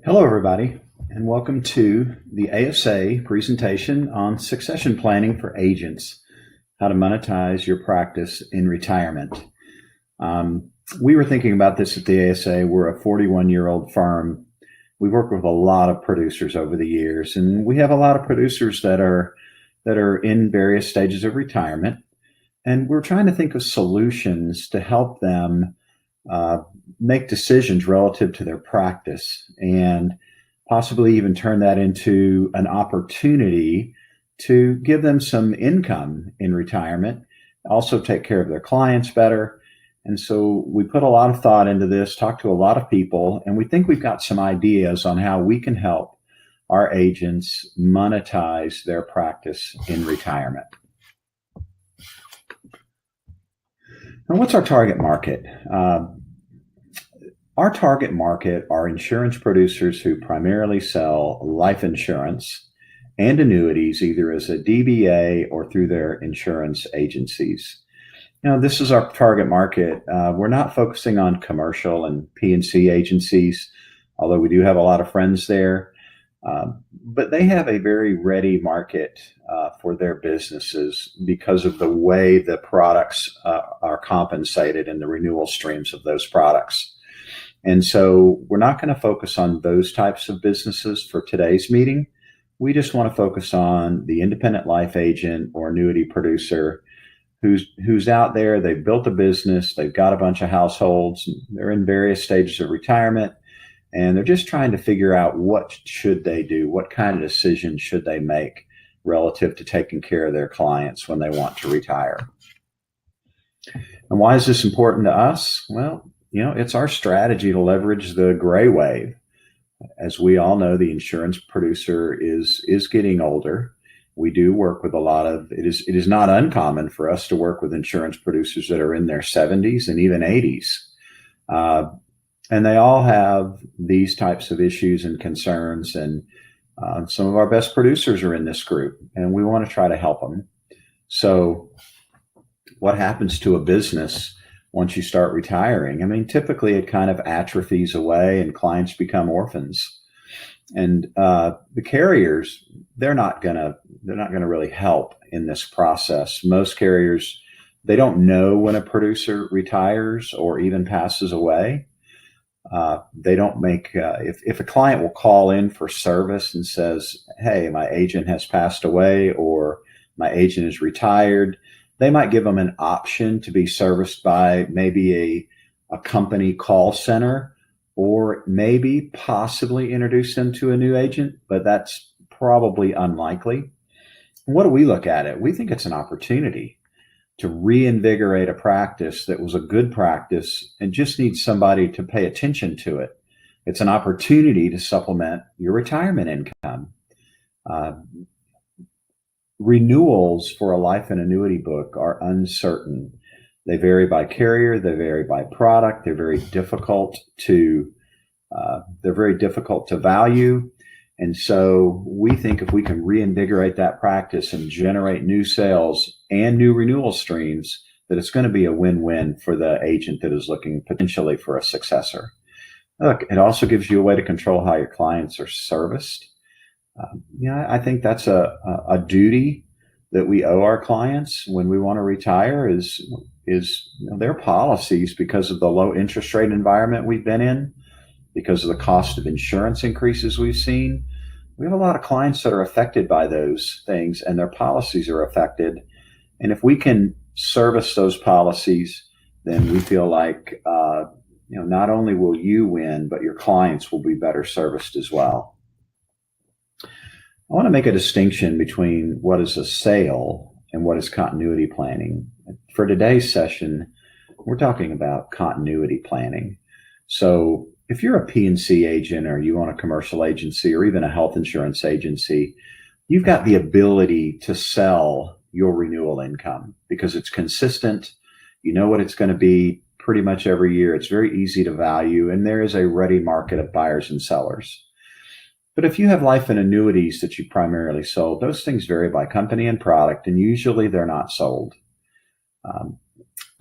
Hello, everybody, and welcome to the ASA presentation on succession planning for agents, how to monetize your practice in retirement. We were thinking about this at the ASA. We're a 41-year-old firm. We've worked with a lot of producers over the years, and we have a lot of producers that are in various stages of retirement, and we're trying to think of solutions to help them make decisions relative to their practice and possibly even turn that into an opportunity to give them some income in retirement, also take care of their clients better. And so we put a lot of thought into this, talked to a lot of people, and we think we've got some ideas on how we can help our agents monetize their practice in retirement. Now, what's our target market? Our target market are insurance producers who primarily sell life insurance and annuities, either as a DBA or through their insurance agencies. Now, this is our target market. We're not focusing on commercial and P&C agencies, although we do have a lot of friends there. But they have a very ready market for their businesses because of the way the products are compensated and the renewal streams of those products. And so we're not going to focus on those types of businesses for today's meeting. We just want to focus on the independent life agent or annuity producer who's out there. They've built a business, they've got a bunch of households, they're in various stages of retirement, and they're just trying to figure out what should they do, what kind of decisions should they make relative to taking care of their clients when they want to retire. And why is this important to us? Well, it's our strategy to leverage the gray wave. As we all know, the insurance producer is getting older. We do work with it is not uncommon for us to work with insurance producers that are in their 70s and even 80s. And they all have these types of issues and concerns. And some of our best producers are in this group, and we want to try to help them. So what happens to a business once you start retiring? I mean, typically it kind of atrophies away and clients become orphans. And the carriers, they're not gonna really help in this process. Most carriers, they don't know when a producer retires or even passes away. They don't make, if a client will call in for service and says, hey, my agent has passed away or my agent is retired, they might give them an option to be serviced by maybe a company call center, or maybe possibly introduce them to a new agent, but that's probably unlikely. What do we look at it? We think it's an opportunity to reinvigorate a practice that was a good practice and just needs somebody to pay attention to it. It's an opportunity to supplement your retirement income. Renewals for a life and annuity book are uncertain. They vary by carrier, they vary by product, they're very difficult to value. And so we think if we can reinvigorate that practice and generate new sales and new renewal streams, that it's going to be a win-win for the agent that is looking potentially for a successor. Look, it also gives you a way to control how your clients are serviced. I think that's a duty that we owe our clients when we want to retire is their policies, because of the low interest rate environment we've been in, because of the cost of insurance increases we've seen. We have a lot of clients that are affected by those things, and their policies are affected. And if we can service those policies, then we feel like not only will you win, but your clients will be better serviced as well. I want to make a distinction between what is a sale and what is continuity planning. For today's session, we're talking about continuity planning. So if you're a P&C agent, or you own a commercial agency, or even a health insurance agency, you've got the ability to sell your renewal income because it's consistent. You know what it's going to be pretty much every year. It's very easy to value, and there is a ready market of buyers and sellers. But if you have life and annuities that you primarily sold, those things vary by company and product, and usually they're not sold.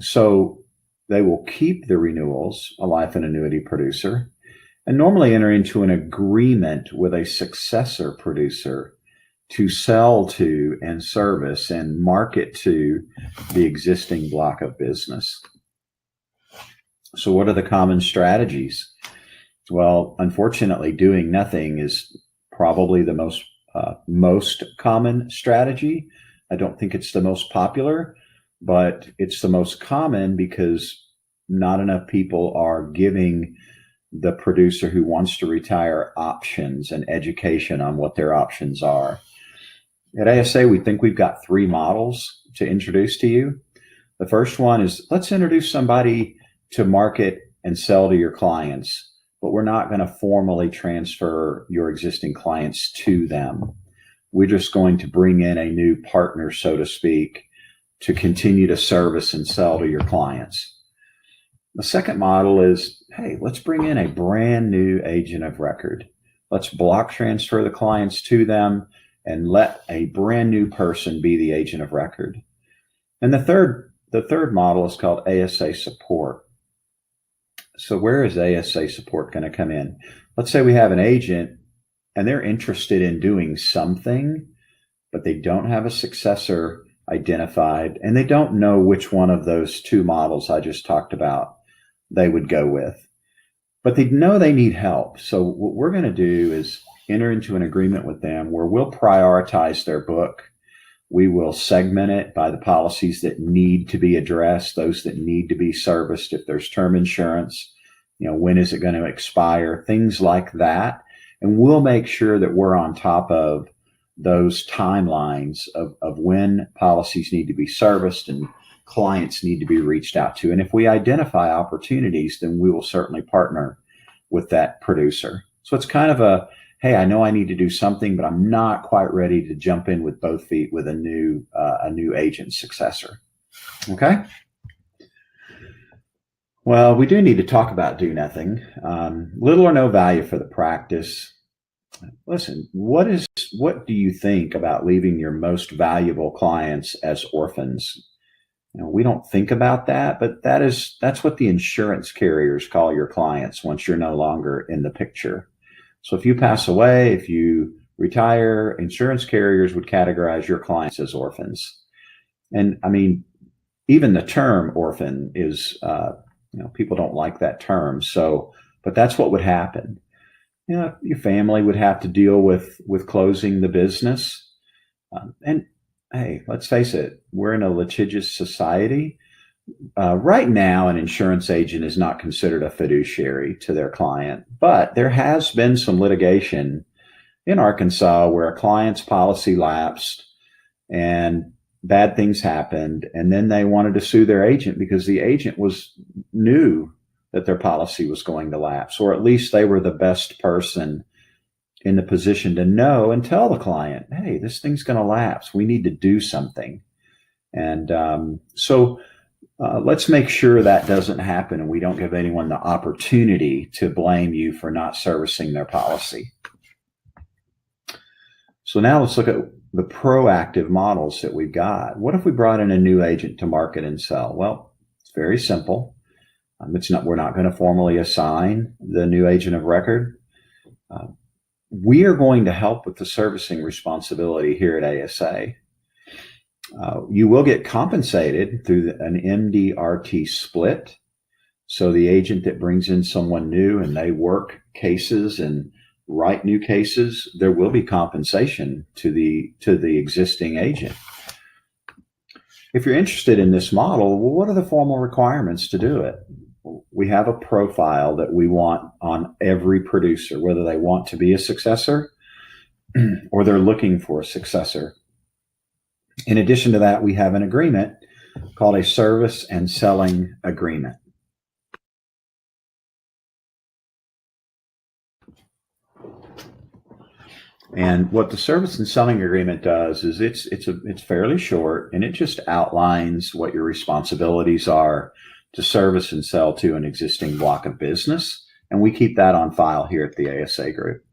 So they will keep the renewals, a life and annuity producer, and normally enter into an agreement with a successor producer to sell to and service and market to the existing block of business. So what are the common strategies? Well, unfortunately, doing nothing is probably the most common strategy. I don't think it's the most popular, but it's the most common because not enough people are giving the producer who wants to retire options and education on what their options are. At ASA, we think we've got 3 models to introduce to you. The first one is, let's introduce somebody to market and sell to your clients, but we're not going to formally transfer your existing clients to them. We're just going to bring in a new partner, so to speak, to continue to service and sell to your clients. The second model is, hey, let's bring in a brand new agent of record. Let's block transfer the clients to them and let a brand new person be the agent of record. And the third model is called ASA support. So where is ASA support going to come in? Let's say we have an agent and they're interested in doing something, but they don't have a successor identified, and they don't know which one of those 2 models I just talked about they would go with. But they know they need help. So what we're going to do is enter into an agreement with them where we'll prioritize their book. We will segment it by the policies that need to be addressed, those that need to be serviced. If there's term insurance, when is it going to expire? Things like that. And we'll make sure that we're on top of those timelines of when policies need to be serviced and clients need to be reached out to. And if we identify opportunities, then we will certainly partner with that producer. So it's kind of a, hey, I know I need to do something, but I'm not quite ready to jump in with both feet with a new agent successor. Okay. Well, we do need to talk about do nothing. Little or no value for the practice. Listen, what do you think about leaving your most valuable clients as orphans? We don't think about that, but that's what the insurance carriers call your clients once you're no longer in the picture. So if you pass away, if you retire, insurance carriers would categorize your clients as orphans. And I mean, even the term orphan is, people don't like that term. So, but that's what would happen. Your family would have to deal with closing the business. And hey, let's face it, we're in a litigious society. Right now, an insurance agent is not considered a fiduciary to their client, but there has been some litigation in Arkansas where a client's policy lapsed and bad things happened, and then they wanted to sue their agent because the agent knew that their policy was going to lapse, or at least they were the best person in the position to know and tell the client, hey, this thing's going to lapse. We need to do something. And so let's make sure that doesn't happen and we don't give anyone the opportunity to blame you for not servicing their policy. So now let's look at the proactive models that we've got. What if we brought in a new agent to market and sell? Well, it's very simple. We're not going to formally assign the new agent of record. We are going to help with the servicing responsibility here at ASA. You will get compensated through an MDRT split. So the agent that brings in someone new and they work cases and write new cases, there will be compensation to the existing agent. If you're interested in this model, well, what are the formal requirements to do it? We have a profile that we want on every producer, whether they want to be a successor or they're looking for a successor. In addition to that, we have an agreement called a service and selling agreement. And what the service and selling agreement does is it's fairly short, and it just outlines what your responsibilities are to service and sell to an existing block of business. And we keep that on file here at the ASA group.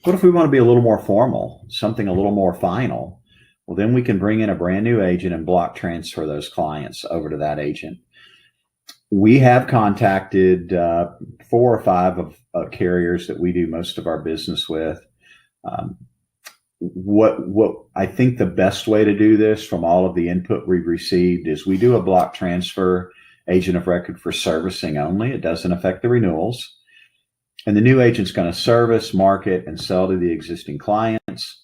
What if we want to be a little more formal, something a little more final? Well, then we can bring in a brand new agent and block transfer those clients over to that agent. We have contacted 4 or 5 of carriers that we do most of our business with. Um, what I think the best way to do this from all of the input we've received is we do a block transfer agent of record for servicing only. It doesn't affect the renewals. And the new agent's going to service, market, and sell to the existing clients.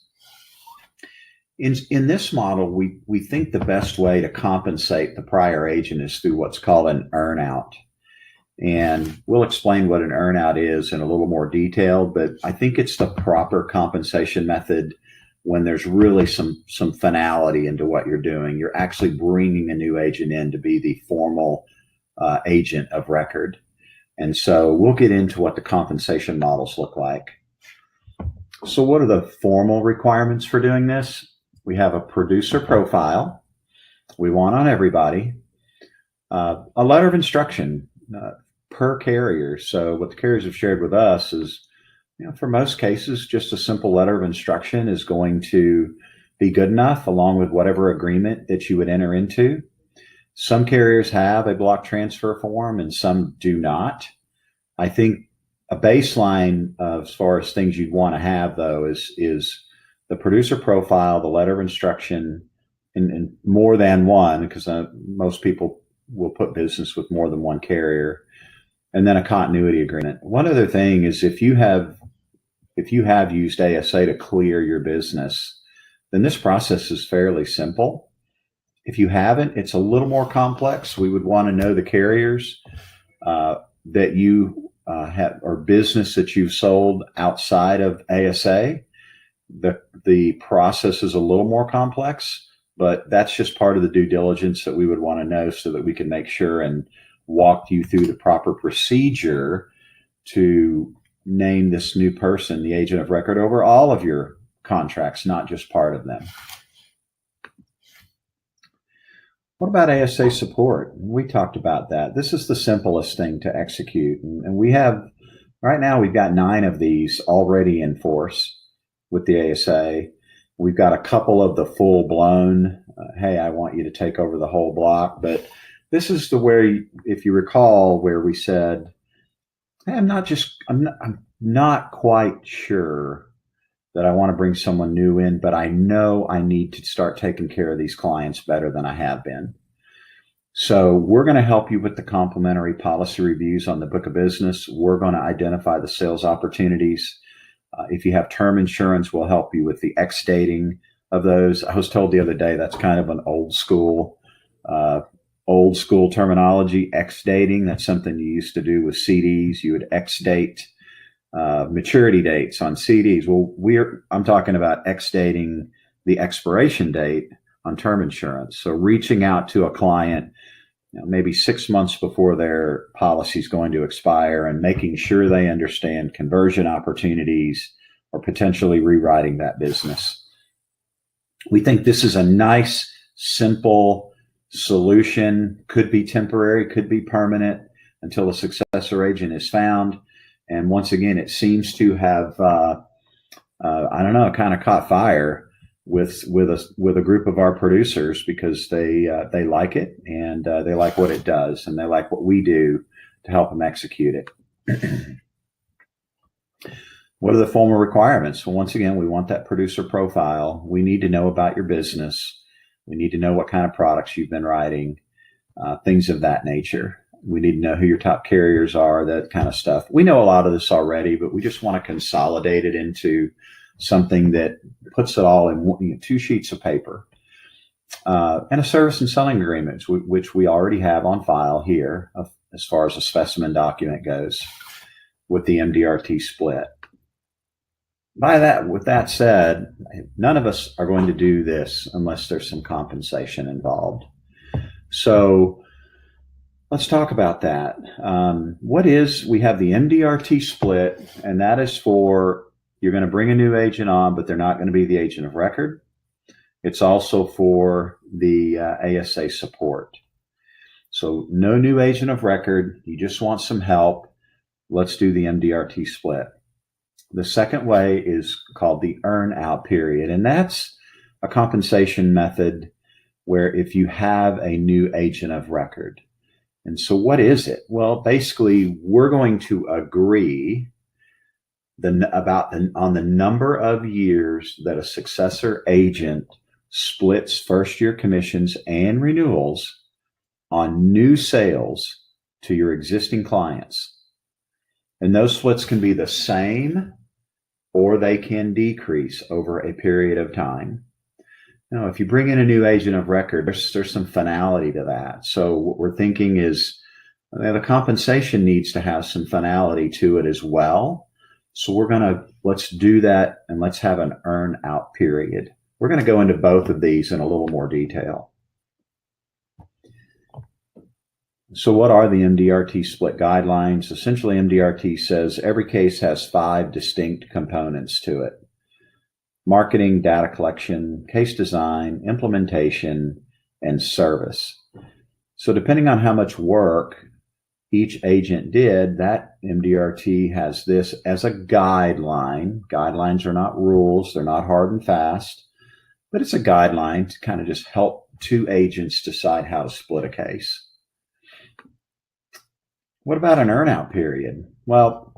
In this model, we think the best way to compensate the prior agent is through what's called an earnout. And we'll explain what an earnout is in a little more detail, but I think it's the proper compensation method when there's really some finality into what you're doing. You're actually bringing a new agent in to be the formal agent of record. And so we'll get into what the compensation models look like. So what are the formal requirements for doing this? We have a producer profile. We want on everybody. A letter of instruction per carrier. So what the carriers have shared with us is, for most cases, just a simple letter of instruction is going to be good enough, along with whatever agreement that you would enter into. Some carriers have a block transfer form and some do not. I think a baseline as far as things you'd want to have, though, is the producer profile, the letter of instruction, and more than one, because most people will put business with more than one carrier, and then a continuity agreement. One other thing is if you have used ASA to clear your business, then this process is fairly simple. If you haven't, it's a little more complex. We would want to know the carriers that you have or business that you've sold outside of ASA. The process is a little more complex, but that's just part of the due diligence that we would want to know so that we can make sure and walk you through the proper procedure to name this new person the agent of record over all of your contracts, not just part of them. What about ASA support? We talked about that. This is the simplest thing to execute. And we have, right now, we've got 9 of these already in force with the ASA. We've got a couple of the full-blown, hey, I want you to take over the whole block. But this is if you recall, where we said, hey, I'm not quite sure that I want to bring someone new in, but I know I need to start taking care of these clients better than I have been. So we're going to help you with the complimentary policy reviews on the book of business. We're going to identify the sales opportunities. If you have term insurance, we'll help you with the X-dating of those. I was told the other day that's kind of an old school terminology, X-dating. That's something you used to do with CDs. You would X-date maturity dates on CDs. Well, I'm talking about X-dating the expiration date on term insurance. So reaching out to a client, maybe 6 months before their policy is going to expire and making sure they understand conversion opportunities or potentially rewriting that business. We think this is a nice, simple solution. Could be temporary, could be permanent until a successor agent is found. And once again, it seems to have, kind of caught fire with a group of our producers because they like it and they like what it does and they like what we do to help them execute it. What are the formal requirements? Well, once again, we want that producer profile. We need to know about your business. We need to know what kind of products you've been writing, things of that nature. We need to know who your top carriers are, that kind of stuff. We know a lot of this already, but we just want to consolidate it into something that puts it all in 2 sheets of paper. And a service and selling agreement, which we already have on file here as far as a specimen document goes with the MDRT split. With that said, none of us are going to do this unless there's some compensation involved. So let's talk about that. We have the MDRT split, and that is for, you're going to bring a new agent on, but they're not going to be the agent of record. It's also for the ASA support. So no new agent of record. You just want some help. Let's do the MDRT split. The second way is called the earn out period, and that's a compensation method where if you have a new agent of record, And so what is it? Well, basically, we're going to agree on the number of years that a successor agent splits first year commissions and renewals on new sales to your existing clients. And those splits can be the same or they can decrease over a period of time. Now, if you bring in a new agent of record, there's some finality to that. So what we're thinking is the compensation needs to have some finality to it as well. So let's do that and let's have an earn out period. We're going to go into both of these in a little more detail. So what are the MDRT split guidelines? Essentially, MDRT says every case has 5 distinct components to it: marketing, data collection, case design, implementation, and service. So depending on how much work each agent did, that MDRT has this as a guideline. Guidelines are not rules. They're not hard and fast, but it's a guideline to kind of just help 2 agents decide how to split a case. What about an earnout period? Well,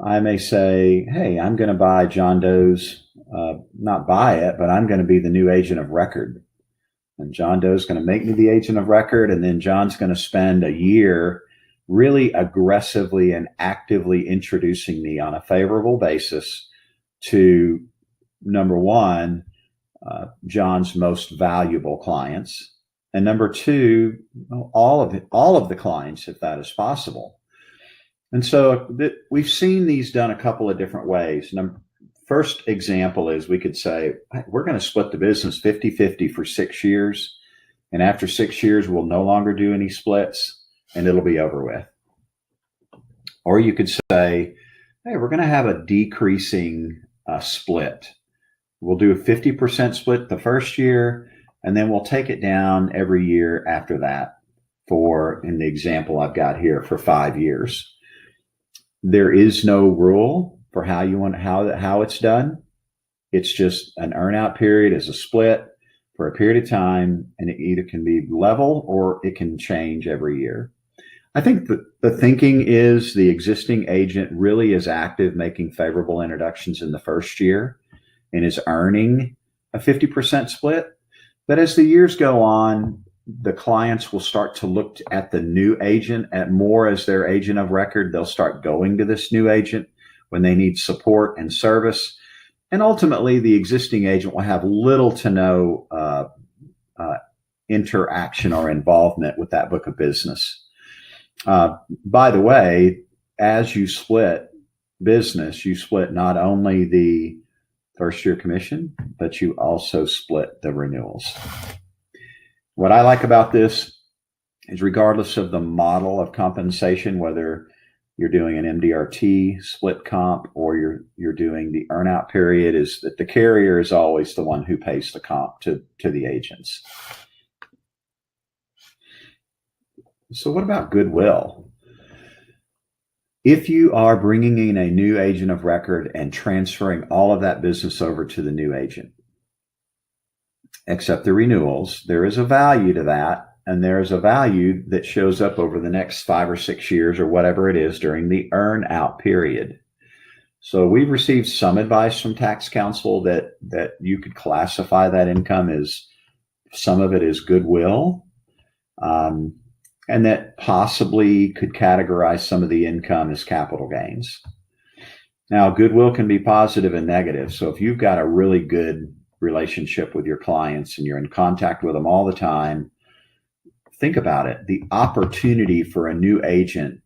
I may say, hey, I'm going to buy John Doe's, not buy it, but I'm going to be the new agent of record. And John Doe's going to make me the agent of record. And then John's going to spend a year really aggressively and actively introducing me on a favorable basis to, number one, John's most valuable clients. And number 2, all of the clients, if that is possible. And so we've seen these done a couple of different ways. First example is we could say, we're going to split the business 50-50 for 6 years. And after 6 years, we'll no longer do any splits and it'll be over with. Or you could say, hey, we're going to have a decreasing split. We'll do a 50% split the first year, and then we'll take it down every year after that in the example I've got here, for 5 years. There is no rule for how it's done. It's just an earnout period is a split for a period of time, and it either can be level or it can change every year. I think the thinking is the existing agent really is active, making favorable introductions in the first year and is earning a 50% split. But as the years go on, the clients will start to look at the new agent at more as their agent of record. They'll start going to this new agent when they need support and service. And ultimately, the existing agent will have little to no interaction or involvement with that book of business. By the way, as you split business, you split not only the first year commission, but you also split the renewals. What I like about this is, regardless of the model of compensation, whether you're doing an MDRT split comp or you're doing the earnout period, is that the carrier is always the one who pays the comp to the agents. So what about Goodwill? If you are bringing in a new agent of record and transferring all of that business over to the new agent, except the renewals, there is a value to that, and there's a value that shows up over the next 5 or 6 years or whatever it is during the earn out period. So we've received some advice from tax counsel that you could classify that income as, some of it is goodwill, and that possibly could categorize some of the income as capital gains. Now, goodwill can be positive and negative. So if you've got a really good relationship with your clients and you're in contact with them all the time, think about it. The opportunity for a new agent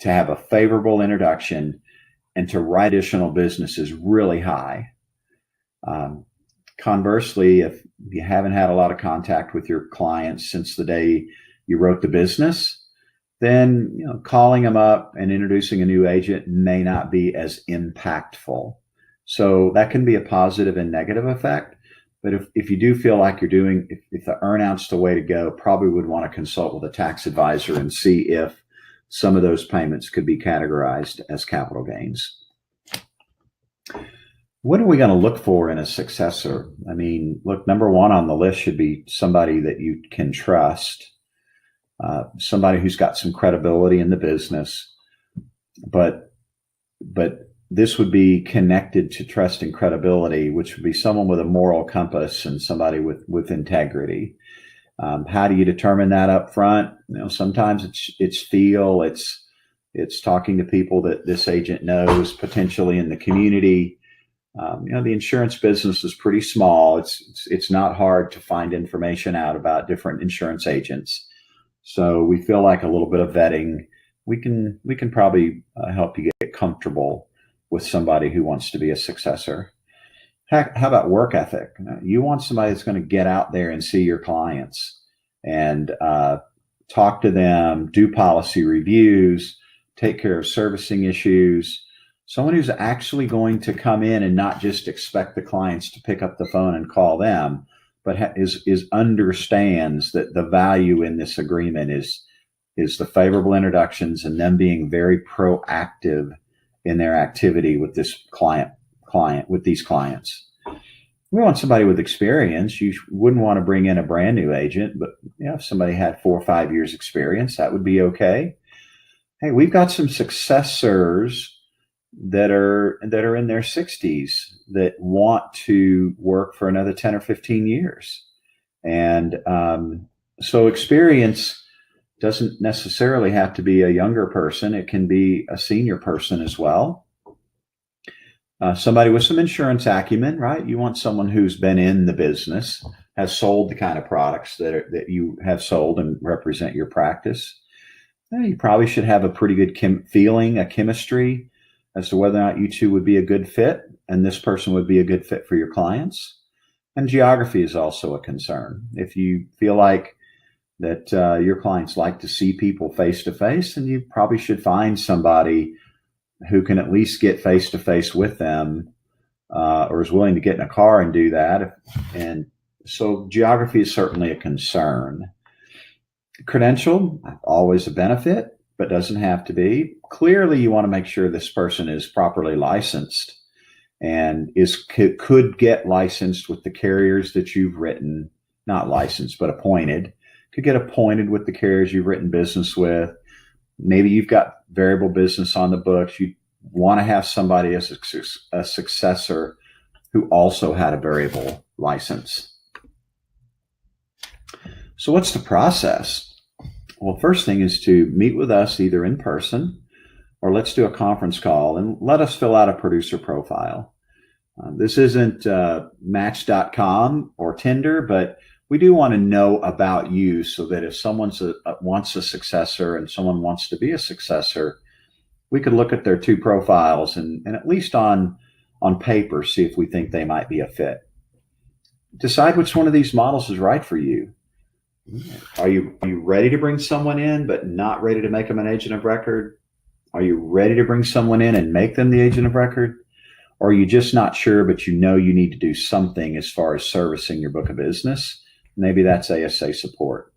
to have a favorable introduction and to write additional business is really high. Conversely, if you haven't had a lot of contact with your clients since the day you wrote the business, then calling them up and introducing a new agent may not be as impactful. So that can be a positive and negative effect. But if you do feel like if the earnout's the way to go, probably would want to consult with a tax advisor and see if some of those payments could be categorized as capital gains. What are we going to look for in a successor? I mean, look, number one on the list should be somebody that you can trust. somebody who's got some credibility in the business, but this would be connected to trust and credibility, which would be someone with a moral compass and somebody with integrity. How do you determine that up front? Sometimes it's feel, it's talking to people that this agent knows potentially in the community. The insurance business is pretty small. It's not hard to find information out about different insurance agents. So we feel like a little bit of vetting, we can probably help you get comfortable with somebody who wants to be a successor. How about work ethic? You want somebody that's going to get out there and see your clients and talk to them, do policy reviews, take care of servicing issues. Someone who's actually going to come in and not just expect the clients to pick up the phone and call them, but understands that the value in this agreement is the favorable introductions and them being very proactive in their activity with this client with these clients. We want somebody with experience. You wouldn't want to bring in a brand new agent, but if somebody had 4 or 5 years experience, that would be okay. Hey, we've got some successors that are in their 60s that want to work for another 10 or 15 years. And so experience doesn't necessarily have to be a younger person. It can be a senior person as well. Somebody with some insurance acumen, right? You want someone who's been in the business, has sold the kind of products that you have sold and represent your practice. You probably should have a pretty good a chemistry as to whether or not you two would be a good fit, and this person would be a good fit for your clients. And geography is also a concern. If you feel like that your clients like to see people face to face, then you probably should find somebody who can at least get face to face with them, or is willing to get in a car and do that. And so geography is certainly a concern. Credential, always a benefit, but doesn't have to be. Clearly, you want to make sure this person is properly licensed and could get licensed with the carriers that you've written, not licensed, but appointed. Could get appointed with the carriers you've written business with. Maybe you've got variable business on the books. You want to have somebody as a successor who also had a variable license. So what's the process? Well, first thing is to meet with us either in person or let's do a conference call and let us fill out a producer profile. This isn't Match.com or Tinder, but we do want to know about you so that if someone wants a successor and someone wants to be a successor, we could look at their two profiles and at least on paper, see if we think they might be a fit. Decide which one of these models is right for you. Are you ready to bring someone in but not ready to make them an agent of record? Are you ready to bring someone in and make them the agent of record? Or are you just not sure, but you know you need to do something as far as servicing your book of business? Maybe that's ASA support.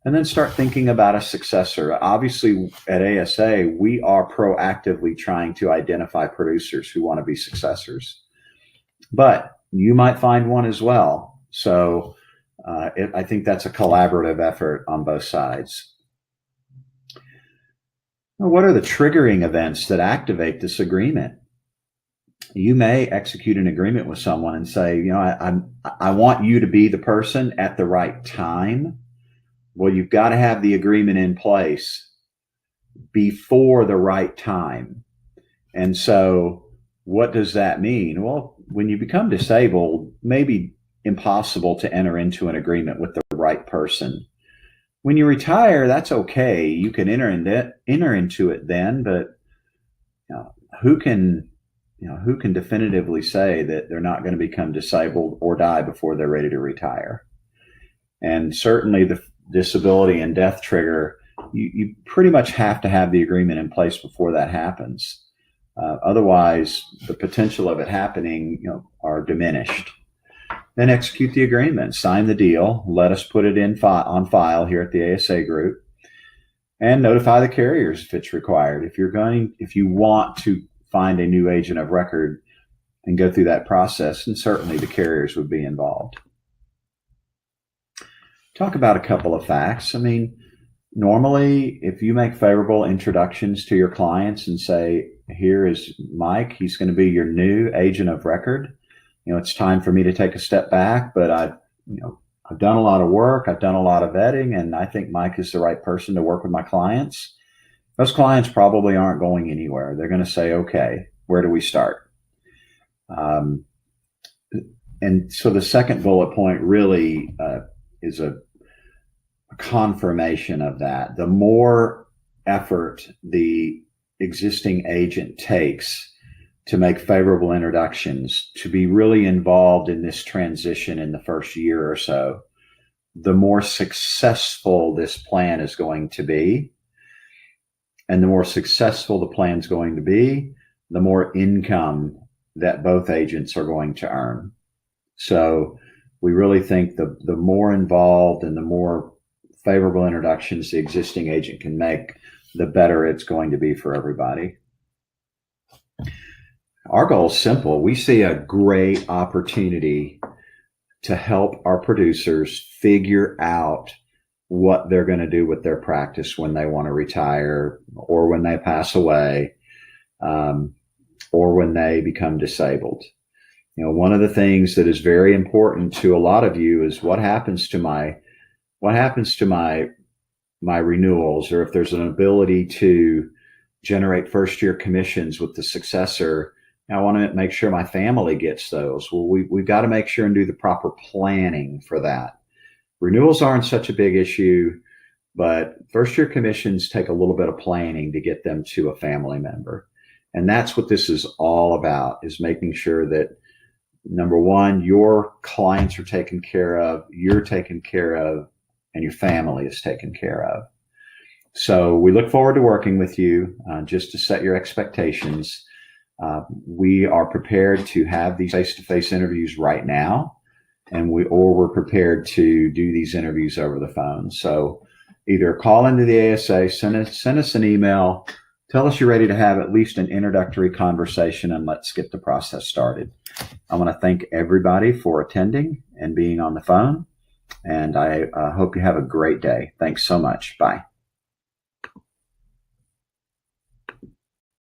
And then start thinking about a successor. Obviously, at ASA, we are proactively trying to identify producers who want to be successors. But you might find one as well. So I think that's a collaborative effort on both sides. What are the triggering events that activate this agreement? You may execute an agreement with someone and say, I want you to be the person at the right time. Well, you've got to have the agreement in place before the right time. And so what does that mean? Well, when you become disabled, maybe impossible to enter into an agreement with the right person. When you retire, that's okay. You can enter into it then, but who can definitively say that they're not going to become disabled or die before they're ready to retire? And certainly the disability and death trigger, you pretty much have to have the agreement in place before that happens. Otherwise, the potential of it happening, are diminished. Then execute the agreement, sign the deal, let us put it on file here at the ASA group, and notify the carriers if it's required. If you want to find a new agent of record and go through that process, and certainly the carriers would be involved. Talk about a couple of facts. Normally, if you make favorable introductions to your clients and say, here is Mike, he's going to be your new agent of record. It's time for me to take a step back, but I've done a lot of work. I've done a lot of vetting, and I think Mike is the right person to work with my clients. Those clients probably aren't going anywhere. They're going to say, okay, where do we start? And so the second bullet point really is a confirmation of that. The more effort the existing agent takes to make favorable introductions, to be really involved in this transition in the first year or so, the more successful this plan is going to be. And the more successful the plan is going to be, the more income that both agents are going to earn. So we really think the more involved and the more favorable introductions the existing agent can make, the better it's going to be for everybody. Our goal is simple. We see a great opportunity to help our producers figure out what they're going to do with their practice when they want to retire, or when they pass away, or when they become disabled. One of the things that is very important to a lot of you is what happens to my renewals, or if there's an ability to generate first year commissions with the successor. I want to make sure my family gets those. Well, we've got to make sure and do the proper planning for that. Renewals aren't such a big issue, but first year commissions take a little bit of planning to get them to a family member. And that's what this is all about, is making sure that, number one, your clients are taken care of, you're taken care of, and your family is taken care of. So we look forward to working with you. Just to set your expectations, we are prepared to have these face-to-face interviews right now, and we're prepared to do these interviews over the phone. So either call into the ASA, send us an email, tell us you're ready to have at least an introductory conversation, and let's get the process started. I want to thank everybody for attending and being on the phone, and I hope you have a great day. Thanks so much. Bye.